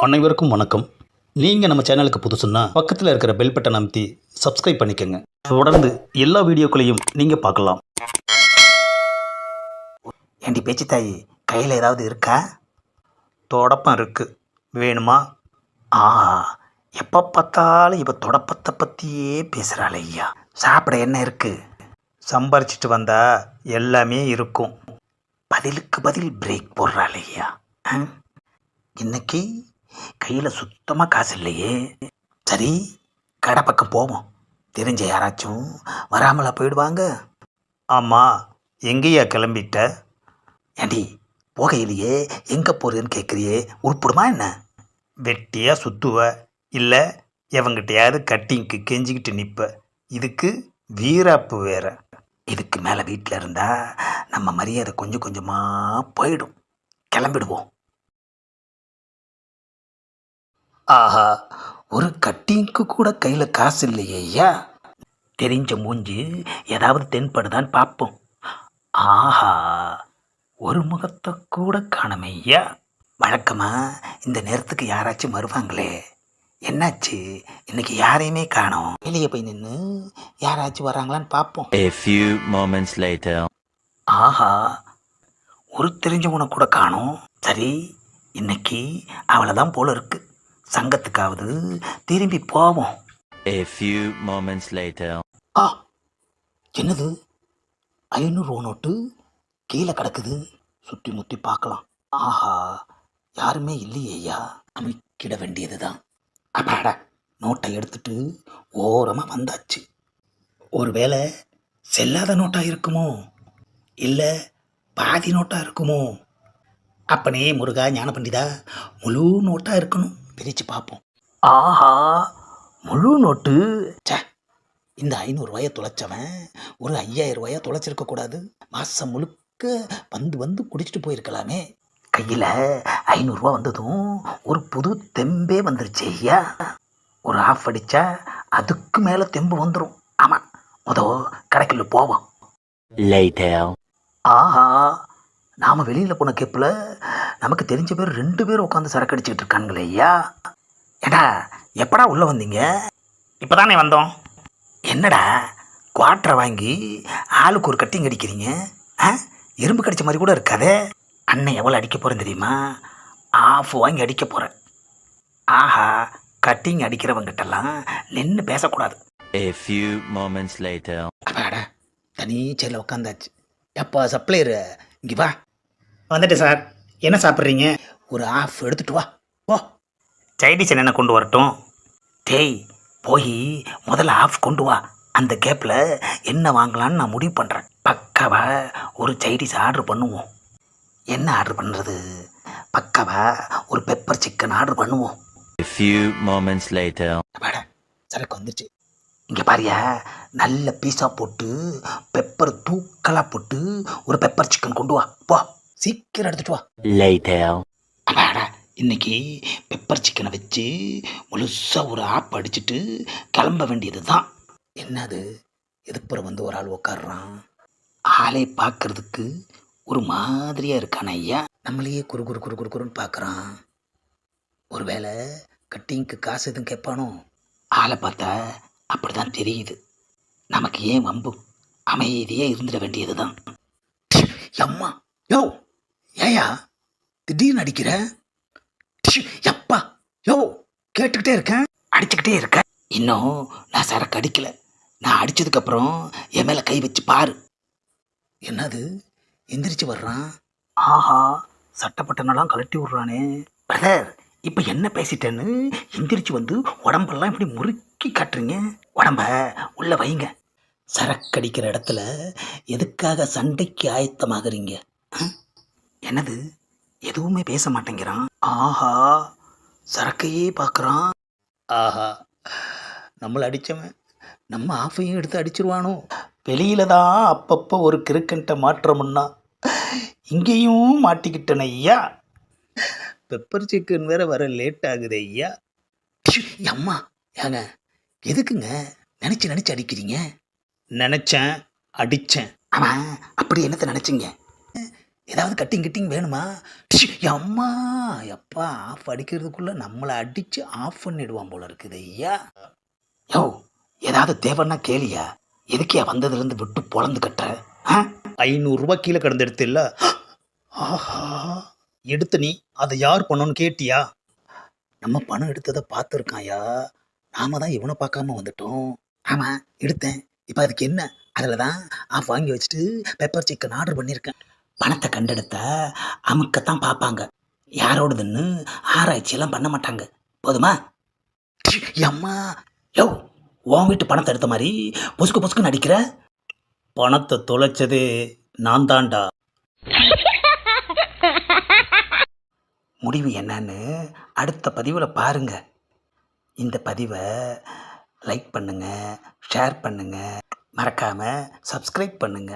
அனைவருக்கும் வணக்கம். நீங்கள் நம்ம சேனலுக்கு புதுசுன்னா பக்கத்தில் இருக்கிற பெல் பட்டன் அமைத்தி சப்ஸ்கிரைப் பண்ணிக்கோங்க. தொடர்ந்து எல்லா வீடியோக்களையும் நீங்கள் பார்க்கலாம். ஏண்டி பேச்சு தாயி, கையில் ஏதாவது இருக்கா? தொடப்பம் இருக்கு, வேணுமா? ஆஹா, எப்போ பார்த்தாலும் இப்போ தொடப்பத்தை பற்றியே பேசுகிறாள் ஐயா. சாப்பிட என்ன இருக்கு? சம்பாரிச்சிட்டு வந்தா எல்லாமே இருக்கும். பதிலுக்கு பதில் பிரேக் போடுறாள் ஐயா. இன்னைக்கு கையில் சுத்தமாக காசு இல்லையே. சரி, கடை பக்கம் போவோம். தெரிஞ்ச யாராச்சும் வராமலா போயிடுவாங்க. ஆமாம், எங்கேயா கிளம்பிட்ட? ஏண்டி, போகையிலேயே எங்கே போகிறேன்னு கேட்குறியே, உருப்பிடுமா என்ன? வெட்டியாக சுற்றுவ, இல்லை எவங்கிட்டையாவது கட்டிங்க்கு கெஞ்சிக்கிட்டு நிற்ப. இதுக்கு வீராப்பு வேற. இதுக்கு மேலே வீட்டில் இருந்தால் நம்ம மரியாதை கொஞ்சம் கொஞ்சமாக போயிடும். கிளம்பிடுவோம். ஆஹா, ஒரு கட்டிங்க்கு கூட கையில் காசு இல்லையே ஐயா. தெரிஞ்ச மூஞ்சி ஏதாவது தென்படுதான்னு பார்ப்போம். ஆஹா, ஒரு முகத்தை கூட காணோமே ஐயா. வழக்கமாக இந்த நேரத்துக்கு யாராச்சும் வருவாங்களே, என்னாச்சு இன்னைக்கு யாரையுமே காணோம்? வெளியே போய் நின்று யாராச்சும் வராங்களான்னு பார்ப்போம். A few moments later. ஆஹா, ஒரு தெரிஞ்சவனை கூட காணோம். சரி, இன்னைக்கு அவளை தான் போல இருக்கு. சங்கத்துக்காவது திரும்பி போவோம். A few moments later. ஆ, என்னது, 500 ரூபா நோட்டு கீழே கிடக்குது. சுற்றி முற்றி பார்க்கலாம். ஆஹா, யாருமே இல்லையே ஐயா. அமைக்கிட வேண்டியது தான். அப்பாடா, நோட்டை எடுத்துட்டு ஓரமாக வந்தாச்சு. ஒருவேளை செல்லாத நோட்டாக இருக்குமோ, இல்லை பாதி நோட்டாக இருக்குமோ? அப்பனே முருகா ஞான பண்டிதா, முழு நோட்டாக இருக்கணும். பிரித்து பார்ப்போம். ஆஹா, முழு நோட்டு. சே, இந்த 500 ரூபாயை தொலைச்சவன் ஒரு 5000 ரூபாயை தொலைச்சிருக்கக்கூடாது. மாதம் முழுக்க வந்து வந்து குடிச்சிட்டு போயிருக்கலாமே. கையில் 500 ரூபா வந்ததும் ஒரு புது தெம்பே வந்துருச்சு ஐயா. ஒரு ஆஃப் அடித்தா அதுக்கு மேலே தெம்பு வந்துடும். ஆமாம், கடைக்குள்ள போவோம். Later. ஆஹா, நாம் வெளியில் போன கேப்பில் நமக்கு தெரிஞ்ச பேர் 2 பேர் உட்காந்து சரக்கு அடிச்சுக்கிட்டு இருக்கானுங்களே ஐயா. ஏடா, எப்படா உள்ளே வந்தீங்க? இப்போ தானே வந்தோம். என்னடா, குவார்ட்டரை வாங்கி ஆளுக்கு ஒரு கட்டிங் அடிக்கிறீங்க? எறும்பு கடிச்ச மாதிரி கூட இருக்காதே. அண்ணன் எவ்வளோ அடிக்க போகிறேன் தெரியுமா? ஆஃப் வாங்கி அடிக்க போகிறேன். ஆஹா, கட்டிங் அடிக்கிறவங்கிட்டலாம் நின்று பேசக்கூடாது. A few moments later. அப்பாடா, தனி சேரில் உட்காந்தாச்சு. எப்போ சப்ளையரு, இங்கே வா. வந்துட்டு சார், என்ன சாப்பிட்றீங்க? ஒரு ஆஃப் எடுத்துட்டு வா. ஓ, சைடிஸ் என்ன கொண்டு வரட்டும்? டேய், போய் முதல்ல ஆஃப் கொண்டு வா. அந்த கேப்பில் என்ன வாங்கலான்னு நான் முடிவு பண்ணுறேன். பக்காவா ஒரு சைடிஸ் ஆர்டர் பண்ணுவோம். என்ன ஆர்டர் பண்ணுறது? பக்காவா ஒரு பெப்பர் சிக்கன் ஆர்டர் பண்ணுவோம். A few moments later. அப்பாடா, சரக்கு வந்துருச்சு. இங்கே பாரியா, நல்ல பீஸா போட்டு பெப்பர் தூக்கலாக போட்டு ஒரு பெப்பர் சிக்கன் கொண்டு வா. போ, சீக்கிரம் எடுத்துட்டு வா. Later. அப்பாடா, இன்னைக்கு பெப்பர் சிக்கனை வச்சு முழுசாக ஒரு ஆப் அடிச்சுட்டு கிளம்ப வேண்டியது தான். என்னது, எதுப்புறம் வந்து ஒரு ஆள் உக்காடுறான். ஆளே பார்க்கறதுக்கு ஒரு மாதிரியாக இருக்கான ஐயா. நம்மளையே குறு குறு குறு குறு குறுன்னு பார்க்குறான். ஒருவேளை கட்டிங்க்கு காசு எதுவும் கேட்பானோ? ஆளை பார்த்தா அப்படி தான் தெரியுது. நமக்கு ஏன் வம்பு, அமைதியே இருந்துட வேண்டியது தான். அம்மா, யோ ஏயா திடீர்னு அடிக்கிற? எப்பா, யோ கேட்டுக்கிட்டே இருக்கேன், அடிச்சுக்கிட்டே இருக்கேன். இன்னும் நான் சரக்கு அடிக்கலை. நான் அடித்ததுக்கப்புறம் என் மேலே கை வச்சு பாரு. என்னது, எந்திரிச்சு வர்றான். ஆஹா, சட்டப்பட்டனெல்லாம் கழட்டி விட்றானே. பிரதர், இப்போ என்ன பேசிட்டேன்னு எந்திரிச்சு வந்து உடம்பெல்லாம் இப்படி முறுக்கி காட்டுறீங்க. உடம்ப உள்ள வைங்க. சரக்கடிக்கிற இடத்துல எதுக்காக சண்டைக்கு ஆயத்தமாகறீங்க? என்னது, எதுவுமே பேச மாட்டேங்கிறான். ஆஹா, சரக்கையே பார்க்குறான். ஆஹா, நம்மளை அடித்தவன் நம்ம ஆஃபையும் எடுத்து அடிச்சிருவானோ? வெளியில தான் அப்பப்போ ஒரு கிறுக்கன்ட்ட மாற்றமுன்னா இங்கேயும் மாட்டிக்கிட்டன ஐயா. பெப்பர் சிக்கன் வேற வர லேட் ஆகுது ஐயா. அம்மா, ஏங்க எதுக்குங்க நினச்சி நினச்சி அடிக்கிறீங்க? நினச்சேன், அடித்தேன். ஆமாம், அப்படி என்னத்தை நினச்சிங்க? ஏதாவது கட்டிங் வேணுமா? ப்ஷு, அம்மா எப்பா ஆஃப் அடிக்கிறதுக்குள்ளே நம்மளை அடித்து ஆஃப் பண்ணிடுவான் போல இருக்குது ஐயா. யோ ஏதாவது தேவைன்னா கேளியா, எதுக்கியா வந்ததுலேருந்து விட்டு பொழந்து கட்டுற? ஆ 500 கீழே கிடந்து எடுத்தில்ல, ஆஹா, எடுத்து நீ அதை யார் பண்ணோன்னு கேட்டியா? நம்ம பணம் எடுத்ததை பார்த்துருக்காயா, நாம தான் இவனை பார்க்காம வந்துட்டோம். ஆமாம் எடுத்தேன், இப்போ அதுக்கு என்ன? அதில் தான் ஆஃப் வாங்கி வச்சுட்டு பெப்பர் சிக்கன் ஆர்டர் பண்ணியிருக்கேன். பணத்தை கண்டெடுத்தா அமுக்கத்தான் பார்ப்பாங்க, யாரோடதுன்னு ஆராய்ச்சியெல்லாம் பண்ண மாட்டாங்க. போதுமா? சி, அம்மா யோ உன் வீட்டு பணத்தை எடுத்த மாதிரி பொசுக்கு நடிக்கிற. பணத்தை தொலைச்சதே நான் தான்டா. முடிவு என்னன்னு அடுத்த பதிவில் பாருங்க. இந்த பதிவை லைக் பண்ணுங்க, ஷேர் பண்ணுங்க, மறக்காம சப்ஸ்கிரைப் பண்ணுங்க.